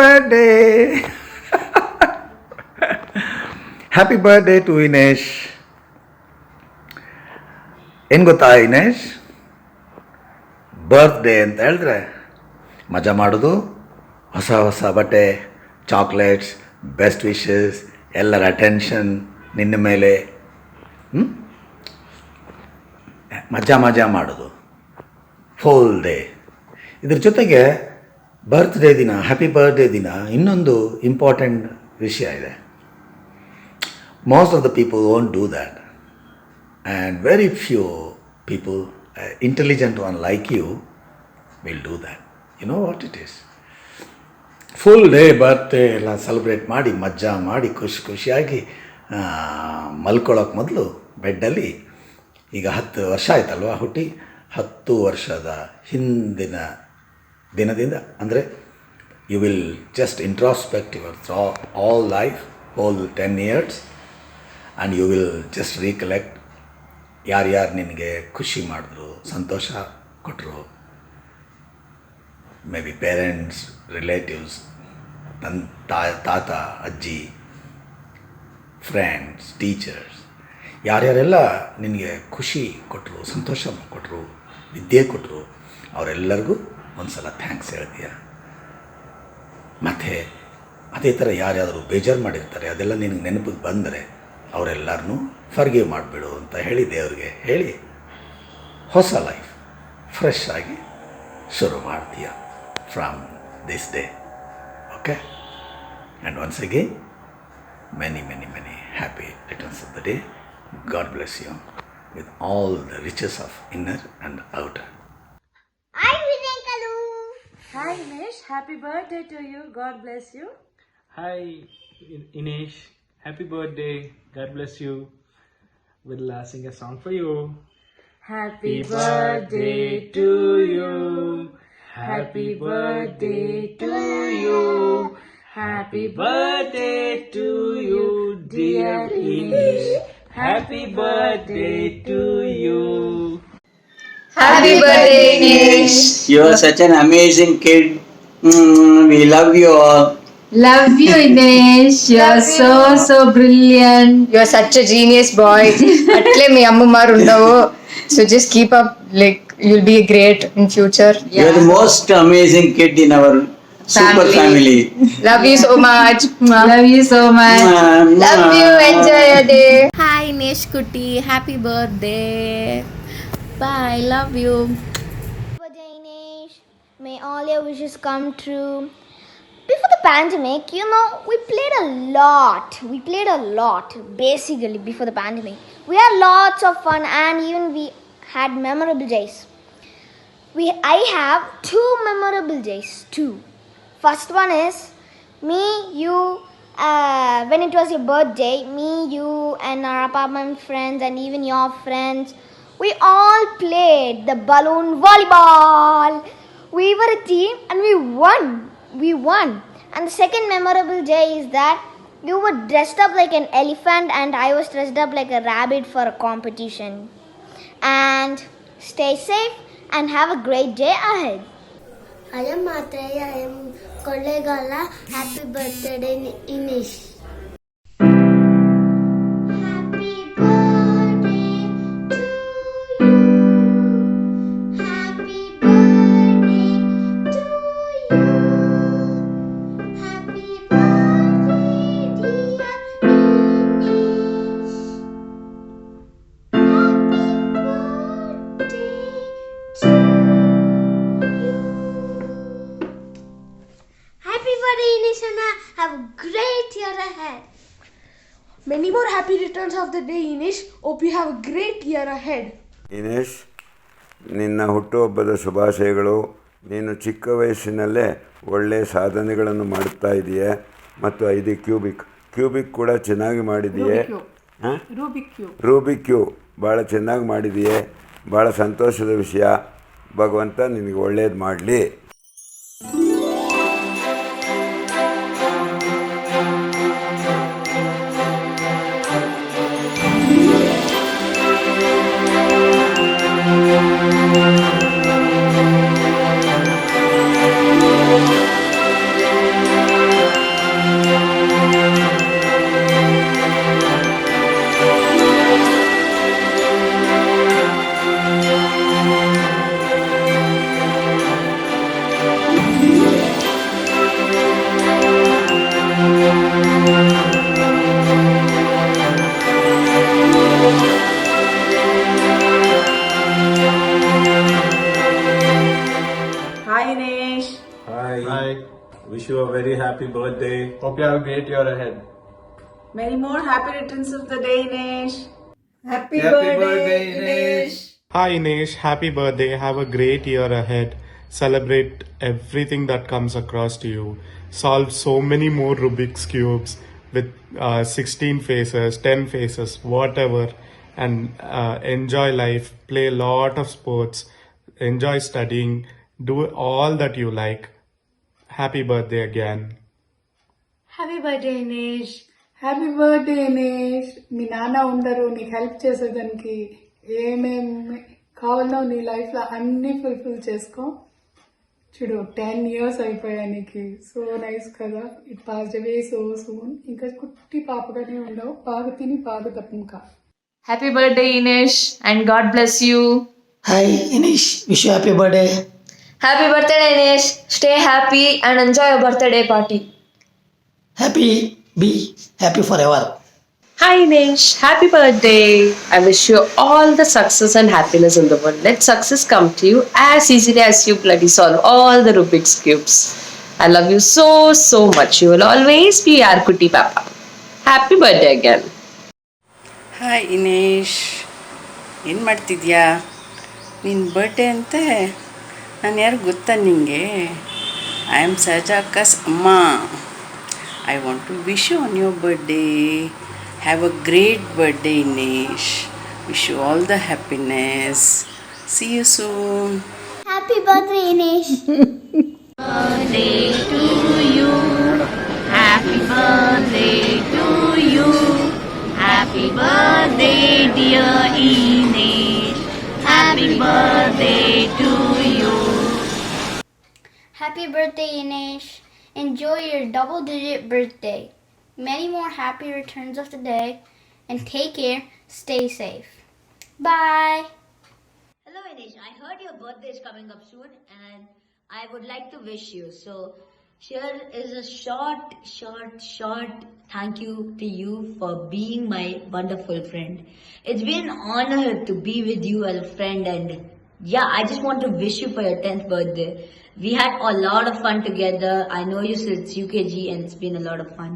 Birthday. Happy birthday to Inesh. ಏನು ಗೊತ್ತಾ ಇನೇಶ್, birthday ಅಂತ ಹೇಳಿದ್ರೆ ಮಜಾ ಮಾಡೋದು, ಹೊಸ ಹೊಸ ಬಟ್ಟೆ, ಚಾಕ್ಲೇಟ್ಸ್, ಬೆಸ್ಟ್ ವಿಶಸ್, ಎಲ್ಲರ ಅಟೆನ್ಷನ್ ನಿನ್ನ ಮೇಲೆ, ಮಜಾ ಮಾಡೋದು ಫುಲ್ ಡೇ. ಇದ್ರ ಜೊತೆಗೆ ಬರ್ತ್ಡೇ ದಿನ, ಹ್ಯಾಪಿ ಬರ್ತ್ಡೇ ದಿನ ಇನ್ನೊಂದು ಇಂಪಾರ್ಟೆಂಟ್ ವಿಷಯ ಇದೆ. Most of the people won't do that, and very few people, intelligent one like you, will do that. You know what it is. Full day birthday ಎಲ್ಲ celebrate ಮಾಡಿ, ಮಜಾ ಮಾಡಿ, ಖುಷಿಯಾಗಿ ಮಲ್ಕೊಳ್ಳೋಕೆ ಮೊದಲು ಬೆಡ್ಡಲ್ಲಿ, ಈಗ 10 ವರ್ಷ ಆಯ್ತಲ್ವ ಹುಟ್ಟಿ, 10 ವರ್ಷದ ಹಿಂದಿನ ದಿನದಿಂದ, ಅಂದರೆ you will just introspect your all life, whole 10 years, and you will just recollect ಯಾರ್ಯಾರು ನಿನಗೆ ಖುಷಿ ಮಾಡಿದ್ರು, ಸಂತೋಷ ಕೊಟ್ಟರು. ಮೇ ಬಿ ಪೇರೆಂಟ್ಸ್, ರಿಲೇಟಿವ್ಸ್, ತಾತ, ಅಜ್ಜಿ, ಫ್ರೆಂಡ್ಸ್, ಟೀಚರ್ಸ್, ಯಾರ್ಯಾರೆಲ್ಲ ನಿನಗೆ ಖುಷಿ ಕೊಟ್ಟರು, ಸಂತೋಷ ಕೊಟ್ಟರು, ವಿದ್ಯೆ ಕೊಟ್ಟರು, ಅವರೆಲ್ಲರಿಗೂ ಒಂದು ಸಲ ಥ್ಯಾಂಕ್ಸ್ ಹೇಳ್ತೀಯ. ಮತ್ತು ಅದೇ ಥರ ಯಾರ್ಯಾದರೂ ಬೇಜಾರು ಮಾಡಿರ್ತಾರೆ, ಅದೆಲ್ಲ ನಿನಗೆ ನೆನಪಿಗೆ ಬಂದರೆ ಅವರೆಲ್ಲರನ್ನೂ ಫರ್ಗಿವ್ ಮಾಡಿಬಿಡು ಅಂತ ಹೇಳಿ, ದೇವ್ರಿಗೆ ಹೇಳಿ, ಹೊಸ ಲೈಫ್ ಫ್ರೆಶ್ ಆಗಿ ಶುರು ಮಾಡ್ತೀಯ from this day. Okay? And once again many happy returns of the day. God bless you with all the riches of inner and outer. Hi Vinekalu. Hi Inesh, happy birthday to you. God bless you. Hi Inesh, happy birthday. God bless you. We'll sing a song for you. Happy birthday to you. Happy birthday to you. Happy birthday to you, dear Inesh. Happy birthday to you. Happy birthday, Inesh. You are such an amazing kid. We love you all. Love you, Inesh. You are so brilliant. You are such a genius boy. Atle mi ammamaru undavu. So just keep up. Like you'll be great in future. You are the most amazing kid in our super family. Love you so much. Love you so much. Love you. Enjoy your day. Hi Inesh Kutti, happy birthday. Bye, love you. Birthday Inesh. May all your wishes come true. Before the pandemic, we played a lot. Basically, before the pandemic, we had lots of fun, and even we had memorable days. I have 2 memorable days too. First one is me, you, when it was your birthday, me, you, and our apartment friends, and even your friends, we all played the balloon volleyball. We were a team and we won. And the second memorable day is that you were dressed up like an elephant and I was dressed up like a rabbit for a competition. And stay safe and have a great day ahead. I am Matreya, I am Kollegala. Happy birthday, Inesh. Happy birthday to you. Happy birthday to you. Happy birthday, dear Inesh. Happy birthday to you. Happy birthday, Inesh, and have a great year ahead. Many more happy returns of the day, Inesh. Hope you have a great year ahead. ಇನೇಶ್, ನಿನ್ನ ಹುಟ್ಟುಹಬ್ಬದ ಶುಭಾಶಯಗಳು. ನೀನು ಚಿಕ್ಕ ವಯಸ್ಸಿನಲ್ಲೇ ಒಳ್ಳೆಯ ಸಾಧನೆಗಳನ್ನು ಮಾಡುತ್ತಾ ಇದೆಯೇ, ಮತ್ತು 5 ಕ್ಯೂಬಿಕ್ ಕೂಡ ಚೆನ್ನಾಗಿ ಮಾಡಿದೆಯೇ. ರೂಬಿಕ್ ಕ್ಯೂಬ್ ಭಾಳ ಚೆನ್ನಾಗಿ ಮಾಡಿದೆಯೇ. ಭಾಳ ಸಂತೋಷದ ವಿಷಯ. ಭಗವಂತ ನಿನಗೆ ಒಳ್ಳೆಯದು ಮಾಡಲಿ. very happy birthday. Hope you have a great year ahead. Many more happy returns of the day, Inesh. Happy birthday, Inesh. Hi Inesh, happy birthday. Have a great year ahead. Celebrate everything that comes across to you. Solve so many more Rubik's Cubes with 16 faces, 10 faces, whatever. And enjoy life. Play a lot of sports. Enjoy studying. Do all that you like. Happy birthday again. Happy birthday, Inesh. Happy birthday Inesh. మీ నాన్న ఉండరు నీకు help చేసేదానికి. ఏమేమి కావాలో నీ లైఫ్లో అన్నీ ఫుల్ఫిల్ చేసుకో. చూడు 10 years అయిపోయాయి నీకు. సో నైస్ కదా. It pass away so soon. ఇంకా కుట్టి పాపగానే ఉండవు. బాగా తిని బాగా తప్పక. Happy birthday, Inesh, and God bless you. Hi Inish, wish you happy birthday. Happy birthday, Inesh. Stay happy and enjoy your birthday party. Happy, be happy forever. Hi Inesh, happy birthday. I wish you all the success and happiness in the world. Let success come to you as easily as you bloody solve all the Rubik's Cubes. I love you so, so much. You will always be our Kutti Papa. Happy birthday again. Hi Inesh, ಏನು ಮಾಡ್ತಿದ್ಯಾ? ನಿನ್ನ birthday ಅಂತೆ. ನಾನು ಯಾರು ಗೊತ್ತಾ ನಿನಗೆ? I am ಸಜಾಕಸ್ ಅಮ್ಮ. I want to wish you on your birthday. Have a great birthday Inesh. Wish you all the happiness. See you soon. Happy birthday, Inesh. Birthday to you. Happy birthday to you. Happy birthday, dear Inesh. Happy birthday to you. Happy birthday, Inesh. Enjoy your double-digit birthday. Many more happy returns of the day. And take care. Stay safe. Bye. Hello Inesh, I heard your birthday is coming up soon and I would like to wish you. So here is a short thank you to you for being my wonderful friend. It's been an honor to be with you as a friend, and yeah, I just want to wish you for your 10th birthday. We had a lot of fun together. I know you since UKG and it's been a lot of fun.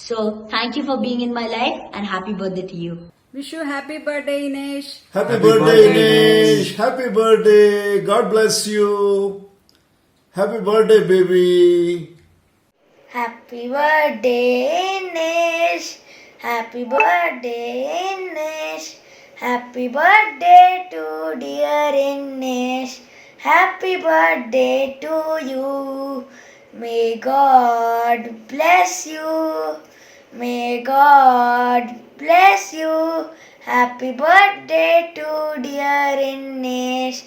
So thank you for being in my life and happy birthday to you. Wish you happy birthday, Inesh. Happy birthday, Inesh. Happy birthday. God bless you. Happy birthday, baby. Happy birthday, Inesh. Happy birthday, Inesh. Happy birthday to dear Inesh. Happy birthday to you. May God bless you. May God bless you. Happy birthday to dear Inesh.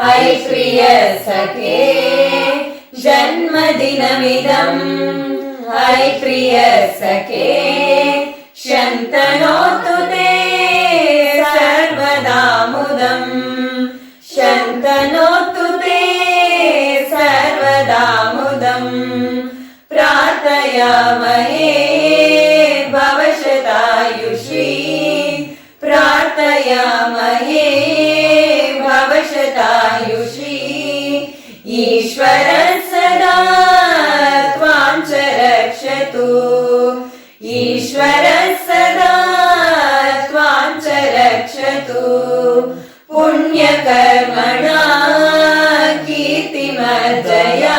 Hi प्रिय सखे जन्मदिनमिदं हाय प्रिय सखे शन्तनोतु ते सर्वदा मुदं शन्तनोतु ते सर्वदा मुदं प्रार्थयामहे भवशतायुषी प्रार्थयामहे भवशतायुषी ईश्वर सदा त्वां च रक्षतु ईश्वर सदा त्वां च रक्षतु पुण्यकर्मणा कीर्तिमर्जया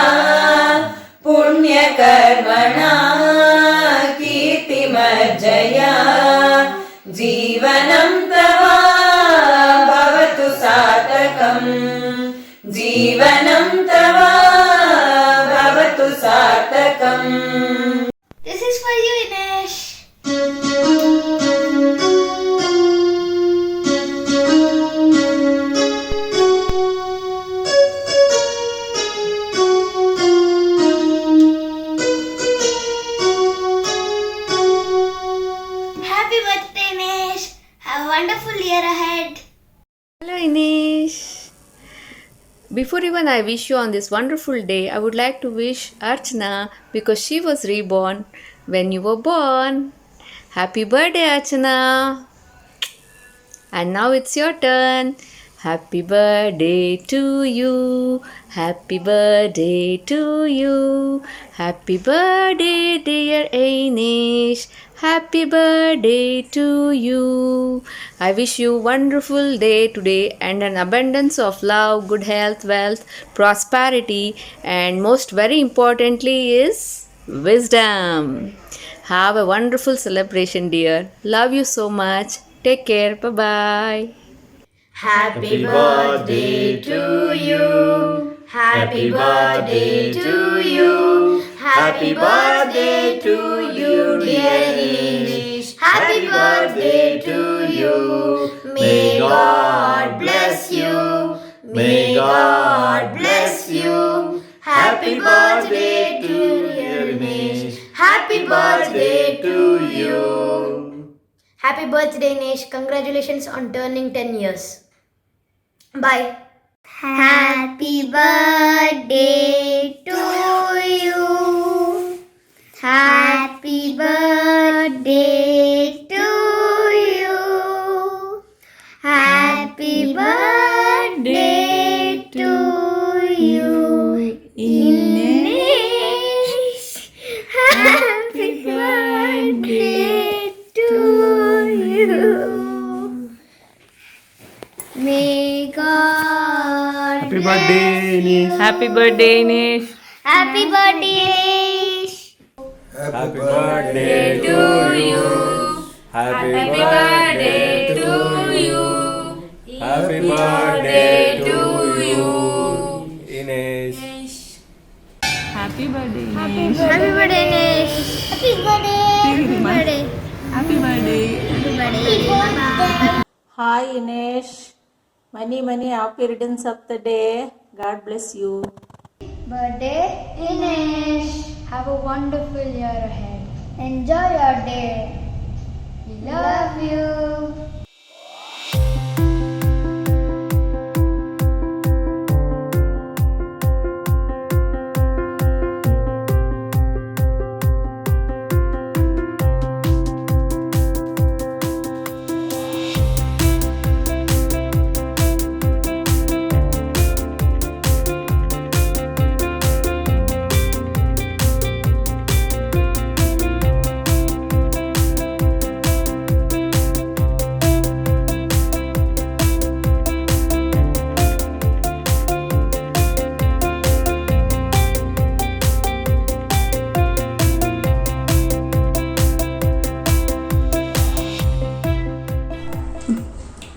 पुण्यकर्मणा कीर्तिमर्जया जीवन जीवनं तव भवतु सार्थकम्. This is for you, Inesh. Happy birthday, Inesh. Have a wonderful year ahead. Hello, Inish. Before even I wish you on this wonderful day, I would like to wish Archana because she was reborn when you were born. Happy birthday, Archana. And now it's your turn. Happy birthday to you. Happy birthday to you. Happy birthday, dear Inish. Happy birthday to you. I wish you a wonderful day today and an abundance of love, good health, wealth, prosperity, and most very importantly is wisdom. Have a wonderful celebration, dear. Love you so much. Take care. Bye-bye. Happy birthday to you. Happy birthday to you. Happy birthday to you, dear Inish. Happy birthday to you. May God bless you. May God bless you. Happy birthday to dear Inish. Happy birthday to you. Happy birthday, Inish. Congratulations on turning 10 years. Bye. Happy birthday to you. Happy birthday to you. Happy birthday to you, Inish. Happy birthday to you. May God Happy birthday, Inish. Happy birthday, Inish. Happy birthday, Inish. Happy birthday To you. Happy birthday to you. Happy birthday to you. Inish. Happy birthday, Happy birthday, Inish. Happy birthday. Happy birthday. Happy birthday. Happy birthday. Hi Inish. Many happy returns of the day. God bless you. Birthday, Inish. Have a wonderful year ahead. Enjoy your day. We love you.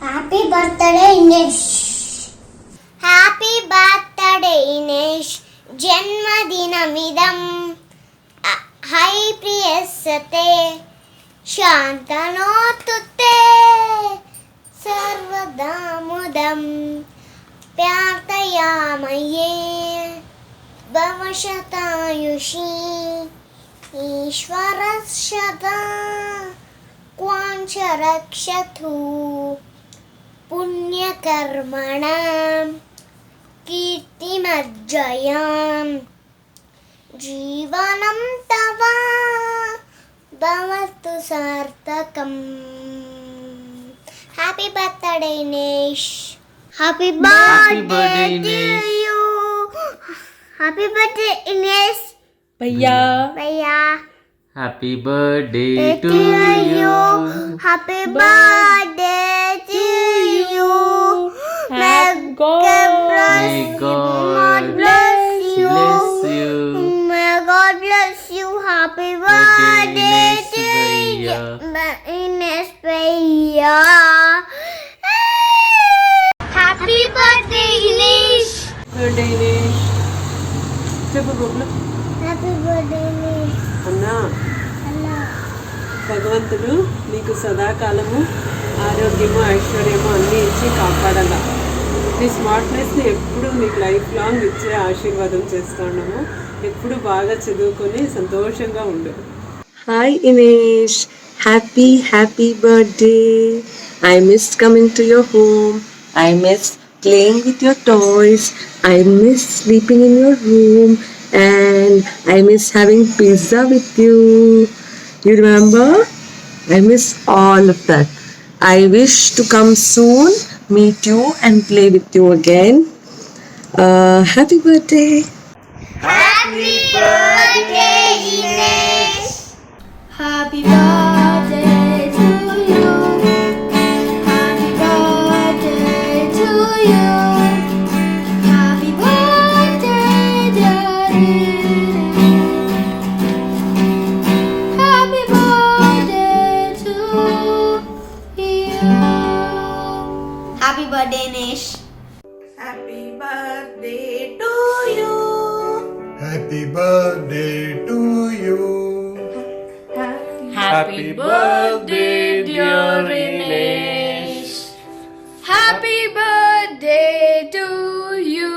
Happy birthday, Inish. Happy birthday, Inish. Janmadinamidam hai priyasate shantanotutte sarvadamudam pyartayamaye bhavashatayushi ishwarashata kwancharakshatu पुण्यकर्मणां कीर्तिमज्जयां जीवनं तव भवतु सार्थकम्. Happy birthday, Inish. Happy birthday to you. Happy birthday, Inish. Bhaiya. Happy birthday to you. Happy birthday to you. May God bless you. May God bless you. Happy birthday to you. Inish Bhaiya. Happy birthday, Inish. Birthday Inesh చెప్పు బొబ్బులు happy birthday అన్నా అన్నా భగవంతుడు నీకు సదాకాలము ఆరోగ్యము ఐశ్వర్యము అన్నీ ఇచ్చి కాపాడాల నీ స్మార్ట్నెస్ని ఎప్పుడు నీకు లైఫ్ లాంగ్ ఇచ్చే ఆశీర్వాదం చేస్తున్నాము ఎప్పుడు బాగా చదువుకొని సంతోషంగా ఉండు. Hi Inesh, happy birthday. I miss coming to your home. I miss playing with your toys. I miss sleeping in your room. And I miss having pizza with you. You remember? I miss all of that. I wish to come soon, meet you and play with you again. Happy birthday. Happy birthday, Inesh. Happy birthday to you. Happy birthday to you. Happy birthday, dear Inesh. Happy birthday to you. Happy birthday, Inesh. Happy birthday to you. Happy birthday to you. Happy birthday, dear Inesh. Happy birthday to you.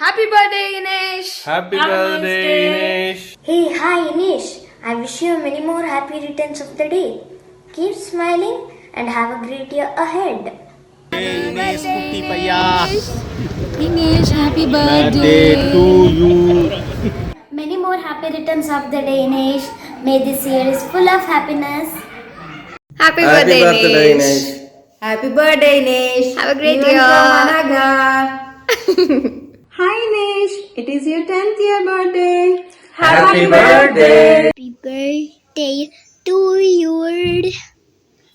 Happy birthday, Inesh. Happy birthday, Inesh. Hey, hi Inesh. I wish you many more happy returns of the day. Keep smiling and have a great year ahead. Inesh Kutti Paya. Inesh, happy Birthday to you. Many more happy returns of the day, Inesh. May this year is full of happiness. Happy birthday, Inesh. Happy birthday, Inesh. Have a great Even year. from Anaga. Hi Inesh, it is your 10th year birthday. Happy birthday. Happy birthday to you.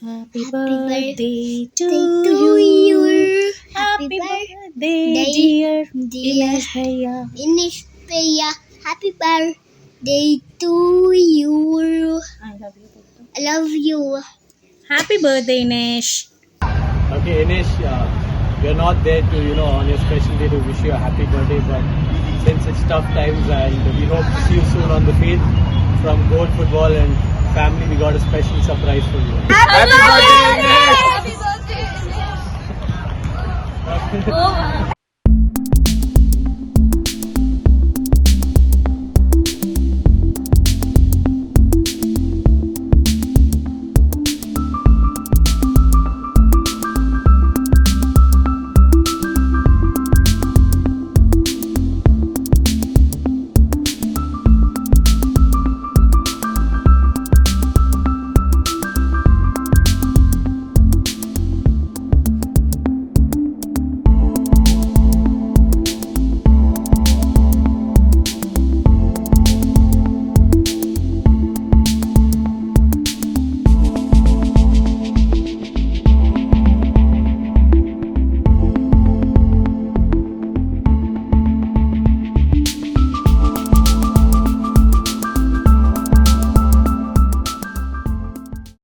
Happy birthday to you. Happy birthday, dear Inesh Bhaiya. Inesh Bhaiya, happy birthday to you. I love you. Happy birthday, Inesh. Okay, Inesh, we are not there to, on your special day to wish you a happy birthday, but since it's tough times and we hope to see you soon on the field, from Gold Football and family, we got a special surprise for you. Happy birthday, Inesh.